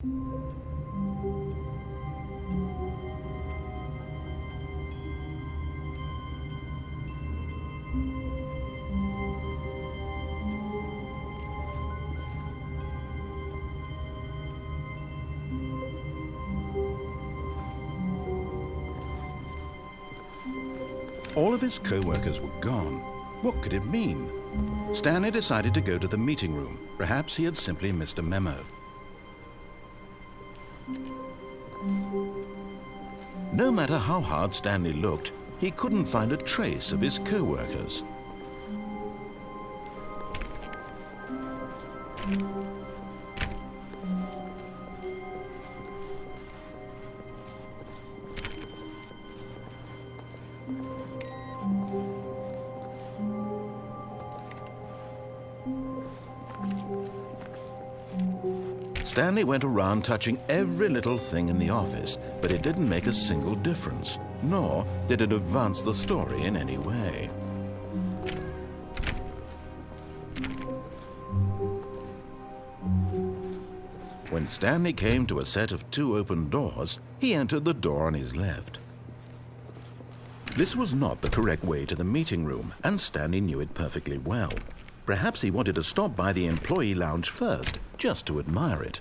All of his co-workers were gone. What could it mean? Stanley decided to go to the meeting room. Perhaps he had simply missed a memo. No matter how hard Stanley looked, he couldn't find a trace of his co-workers. Stanley went around touching every little thing in the office, but it didn't make a single difference, nor did it advance the story in any way. When Stanley came to a set of 2 open doors, he entered the door on his left. This was not the correct way to the meeting room, and Stanley knew it perfectly well. Perhaps he wanted to stop by the employee lounge first, just to admire it.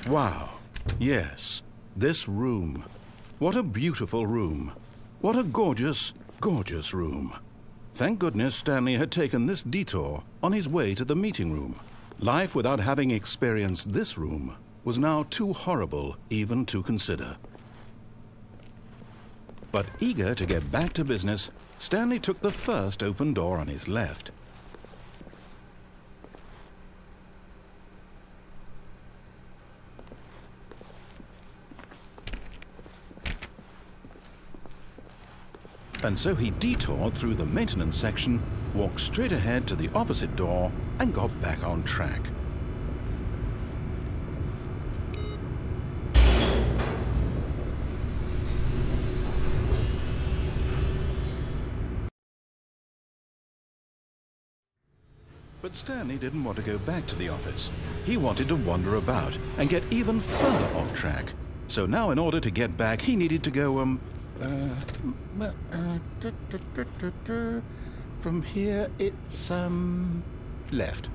Wow, yes, this room. What a beautiful room. What a gorgeous, gorgeous room. Thank goodness Stanley had taken this detour on his way to the meeting room. Life without having experienced this room was now too horrible even to consider. But eager to get back to business, Stanley took the first open door on his left. And so he detoured through the maintenance section, walked straight ahead to the opposite door, and got back on track. But Stanley didn't want to go back to the office. He wanted to wander about and get even further off track. So now in order to get back, he needed to go, from here it's, left.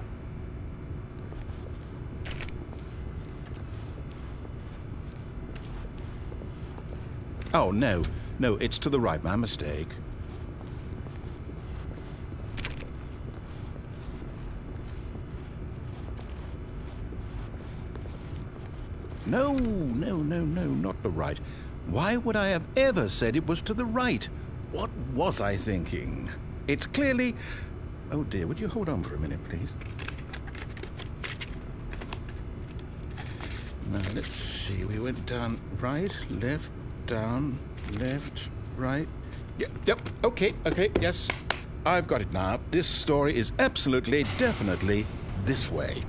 Oh, no, it's to the right, my mistake. No, not the right. Why would I have ever said it was to the right? What was I thinking? It's clearly... Oh dear, would you hold on for a minute, please? Now, let's see. We went down right, left, down, left, right. Yep, okay, yes. I've got it now. This story is absolutely, definitely this way.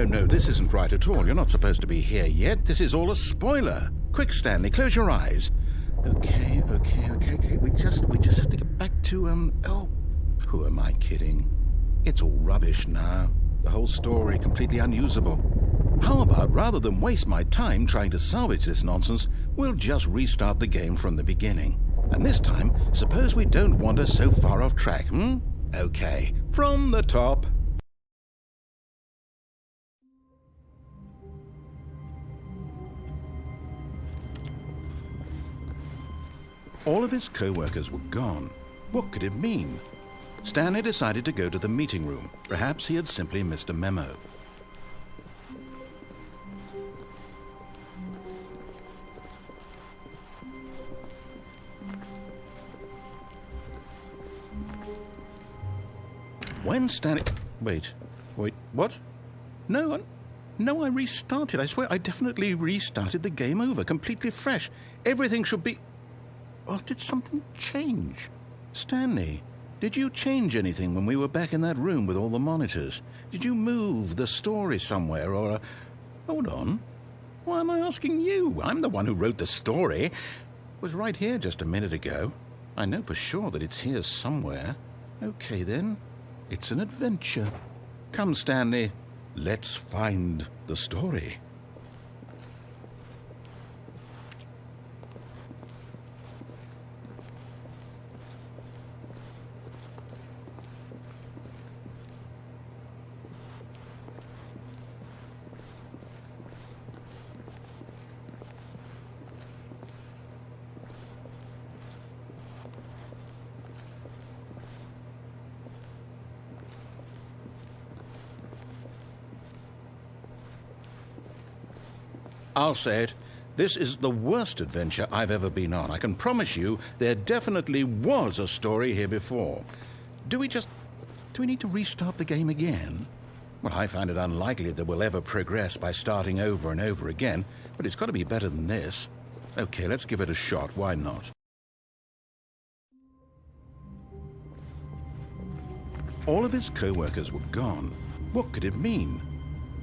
No. This isn't right at all. You're not supposed to be here yet. This is all a spoiler. Quick, Stanley, close your eyes. Okay. We just have to get back to, oh, who am I kidding? It's all rubbish now. The whole story completely unusable. How about, rather than waste my time trying to salvage this nonsense, we'll just restart the game from the beginning. And this time, suppose we don't wander so far off track, Okay, from the top. All of his co-workers were gone. What could it mean? Stanley decided to go to the meeting room. Perhaps he had simply missed a memo. When Stanley... Wait, what? No, I restarted. I swear I definitely restarted the game over, completely fresh. Everything should be... Or did something change? Stanley, did you change anything when we were back in that room with all the monitors? Did you move the story somewhere, or... Hold on. Why am I asking you? I'm the one who wrote the story. It was right here just a minute ago. I know for sure that it's here somewhere. Okay, then. It's an adventure. Come, Stanley. Let's find the story. I'll say it. This is the worst adventure I've ever been on. I can promise you there definitely was a story here before. Do we need to restart the game again? Well, I find it unlikely that we'll ever progress by starting over and over again, but it's got to be better than this. Okay, let's give it a shot. Why not? All of his co-workers were gone. What could it mean?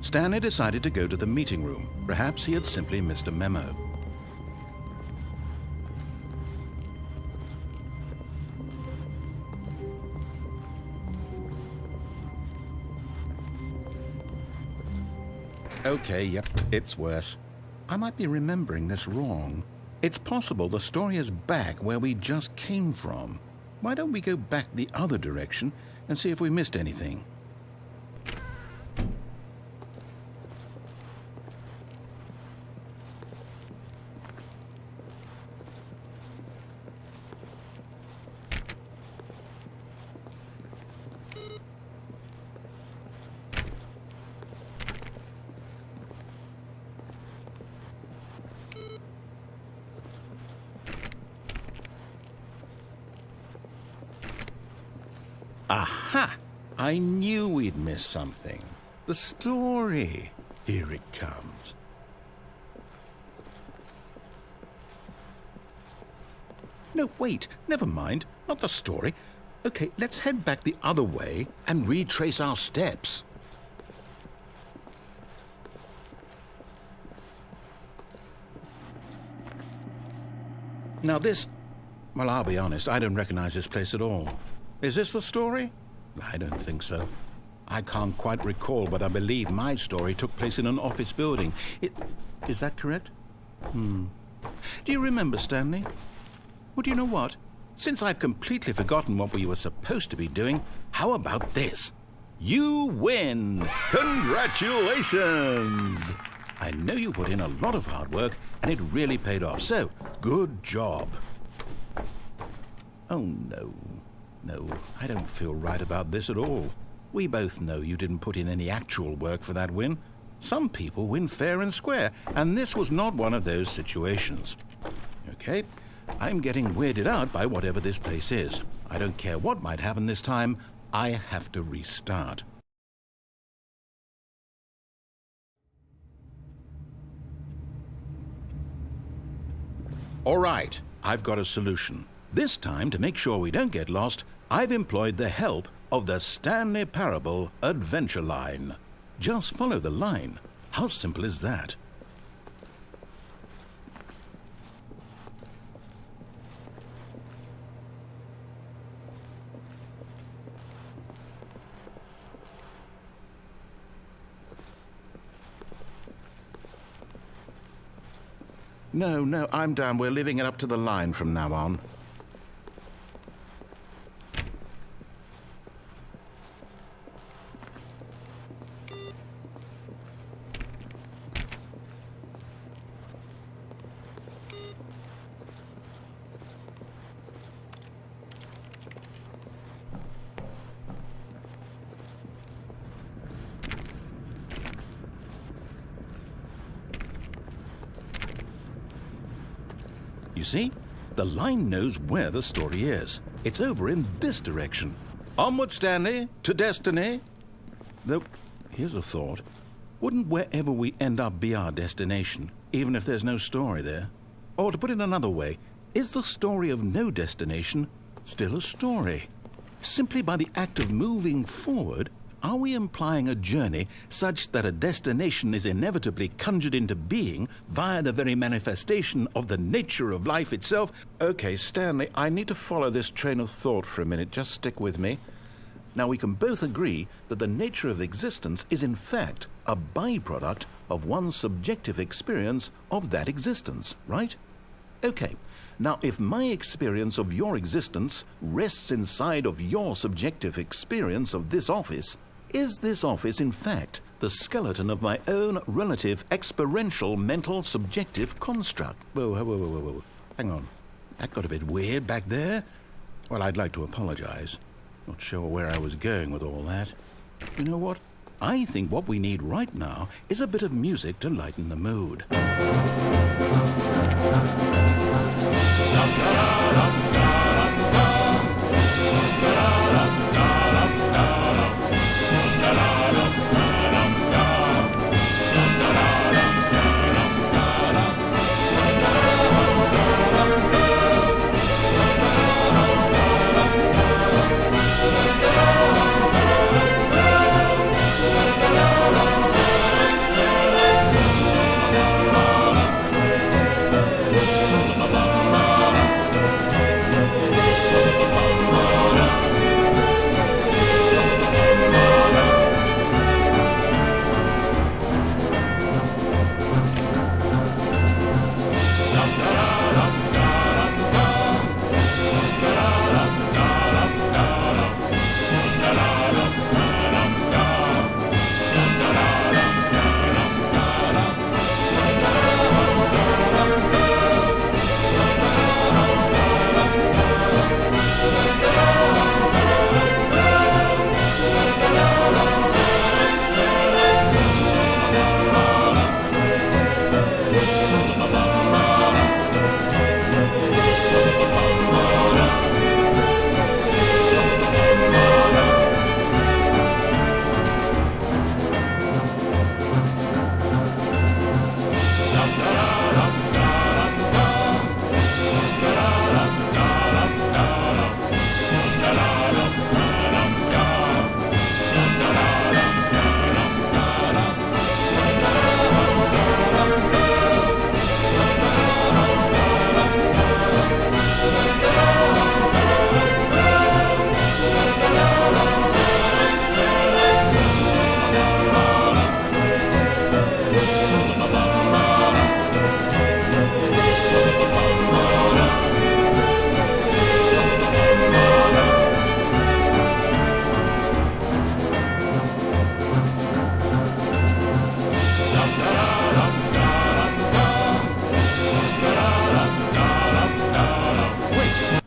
Stanley decided to go to the meeting room. Perhaps he had simply missed a memo. Okay, yep, it's worse. I might be remembering this wrong. It's possible the story is back where we just came from. Why don't we go back the other direction and see if we missed anything? Aha! I knew we'd miss something. The story. Here it comes. No, wait. Never mind. Not the story. Okay, let's head back the other way and retrace our steps. Now this... Well, I'll be honest, I don't recognize this place at all. Is this the story? I don't think so. I can't quite recall, but I believe my story took place in an office building. Is that correct? Do you remember, Stanley? Well, do you know what? Since I've completely forgotten what we were supposed to be doing, how about this? You win! Congratulations! I know you put in a lot of hard work, and it really paid off, so good job. Oh, no. No, I don't feel right about this at all. We both know you didn't put in any actual work for that win. Some people win fair and square, and this was not one of those situations. Okay, I'm getting weirded out by whatever this place is. I don't care what might happen this time. I have to restart. All right, I've got a solution. This time, to make sure we don't get lost, I've employed the help of the Stanley Parable Adventure Line. Just follow the line. How simple is that? No, I'm down. We're leaving it up to the line from now on. You see? The line knows where the story is. It's over in this direction. Onward, Stanley, to destiny. Though, here's a thought. Wouldn't wherever we end up be our destination, even if there's no story there? Or to put it another way, is the story of no destination still a story? Simply by the act of moving forward, are we implying a journey such that a destination is inevitably conjured into being via the very manifestation of the nature of life itself? Okay, Stanley, I need to follow this train of thought for a minute. Just stick with me. Now, we can both agree that the nature of existence is in fact a byproduct of one's subjective experience of that existence, right? Okay, now if my experience of your existence rests inside of your subjective experience of this office, is this office in fact the skeleton of my own relative experiential mental subjective construct? Whoa. Hang on. That got a bit weird back there. Well, I'd like to apologize. Not sure where I was going with all that. You know what? I think what we need right now is a bit of music to lighten the mood.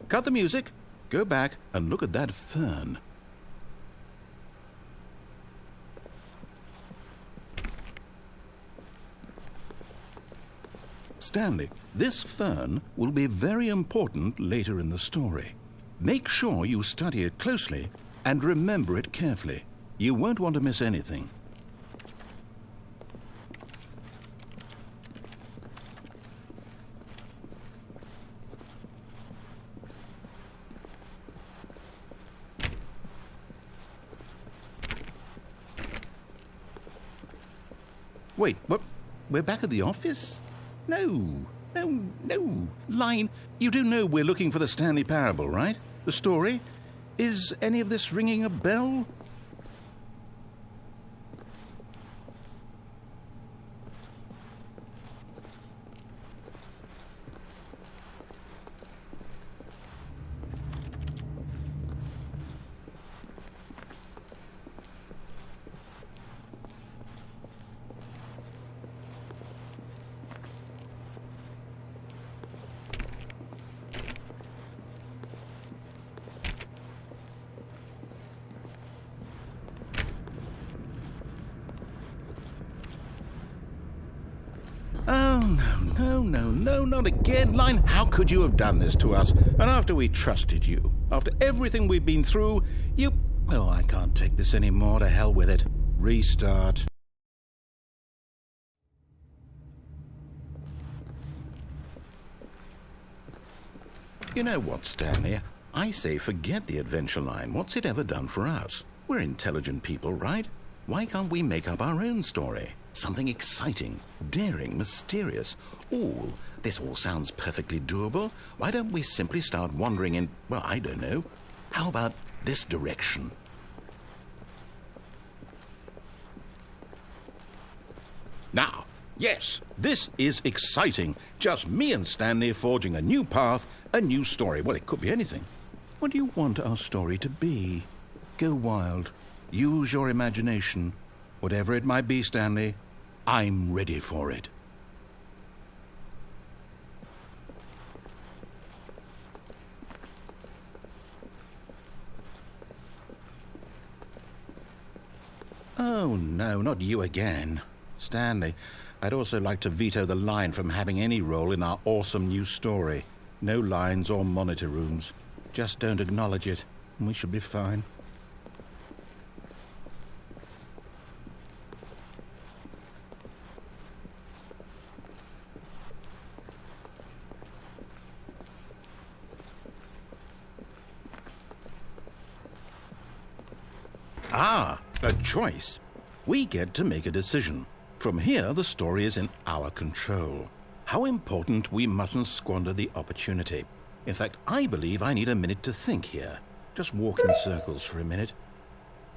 Cut the music, go back and look at that fern. Stanley, this fern will be very important later in the story. Make sure you study it closely and remember it carefully. You won't want to miss anything. Wait, what? We're back at the office? No. Line, you do know we're looking for the Stanley Parable, right? The story? Is any of this ringing a bell? Oh, no, not again. Line, how could you have done this to us? And after we trusted you? After everything we've been through, you... Oh, I can't take this anymore. To hell with it. Restart. You know what, Stanley? I say forget the adventure line. What's it ever done for us? We're intelligent people, right? Why can't we make up our own story? Something exciting, daring, mysterious. Ooh, this all sounds perfectly doable. Why don't we simply start wandering in, well, I don't know. How about this direction? Now, yes, this is exciting. Just me and Stanley forging a new path, a new story. Well, it could be anything. What do you want our story to be? Go wild. Use your imagination. Whatever it might be, Stanley, I'm ready for it. Oh, no, not you again. Stanley, I'd also like to veto the line from having any role in our awesome new story. No lines or monitor rooms. Just don't acknowledge it, and we should be fine. Ah, a choice. We get to make a decision. From here, the story is in our control. How important we mustn't squander the opportunity. In fact, I believe I need a minute to think here. Just walk in circles for a minute.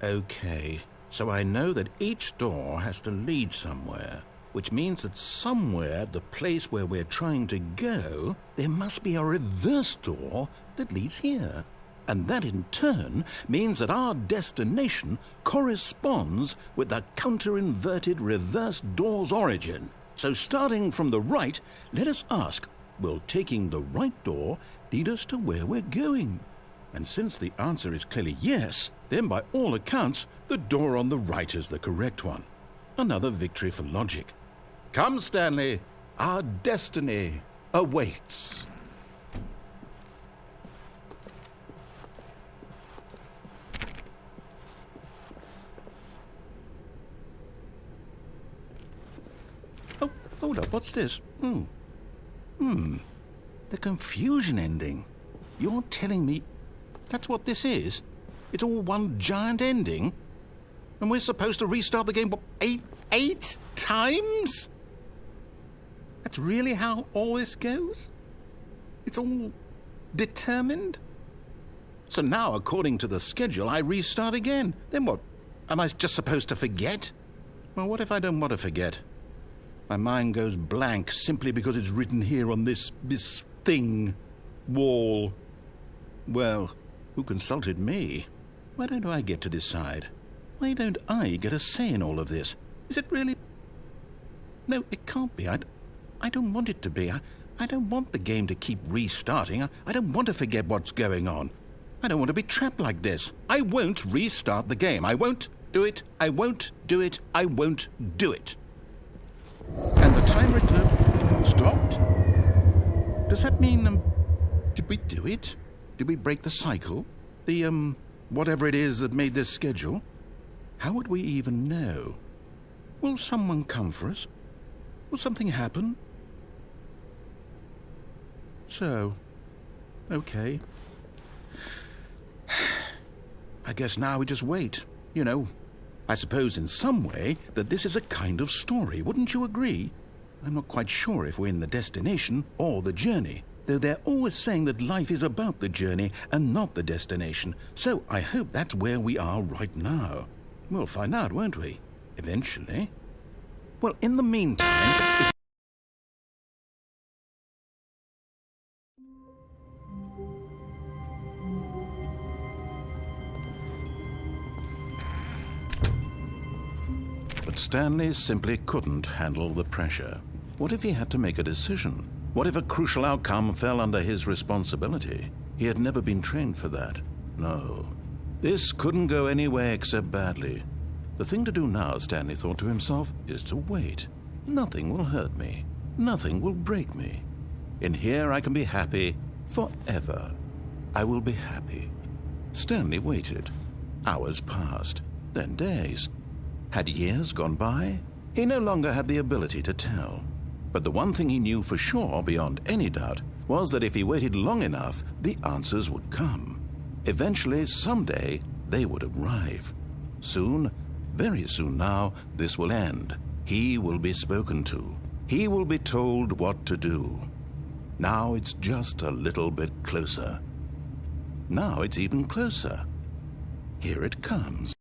Okay, so I know that each door has to lead somewhere, which means that somewhere at the place where we're trying to go, there must be a reverse door that leads here. And that in turn means that our destination corresponds with the counter-inverted reverse door's origin. So starting from the right, let us ask, will taking the right door lead us to where we're going? And since the answer is clearly yes, then by all accounts, the door on the right is the correct one. Another victory for logic. Come, Stanley, our destiny awaits. Oh, hold up, what's this? The confusion ending. You're telling me that's what this is? It's all one giant ending? And we're supposed to restart the game, what, eight times? That's really how all this goes? It's all determined? So now, according to the schedule, I restart again. Then what? Am I just supposed to forget? Well, what if I don't want to forget? My mind goes blank simply because it's written here on this thing, wall. Well, who consulted me? Why don't I get to decide? Why don't I get a say in all of this? Is it really? No, it can't be. I don't want it to be. I don't want the game to keep restarting. I don't want to forget what's going on. I don't want to be trapped like this. I won't restart the game. I won't do it. I won't do it. I won't do it. And the timer stopped? Does that mean, did we do it? Did we break the cycle? The, whatever it is that made this schedule? How would we even know? Will someone come for us? Will something happen? So, okay. I guess now we just wait, you know. I suppose in some way that this is a kind of story, wouldn't you agree? I'm not quite sure if we're in the destination or the journey, though they're always saying that life is about the journey and not the destination, so I hope that's where we are right now. We'll find out, won't we? Eventually. Well, in the meantime... But Stanley simply couldn't handle the pressure. What if he had to make a decision? What if a crucial outcome fell under his responsibility? He had never been trained for that. No. This couldn't go anywhere except badly. The thing to do now, Stanley thought to himself, is to wait. Nothing will hurt me. Nothing will break me. In here I can be happy forever. I will be happy." Stanley waited. Hours passed, then days. Had years gone by? He no longer had the ability to tell. But the one thing he knew for sure, beyond any doubt, was that if he waited long enough, the answers would come. Eventually, someday, they would arrive. Soon, very soon now, this will end. He will be spoken to. He will be told what to do. Now it's just a little bit closer. Now it's even closer. Here it comes.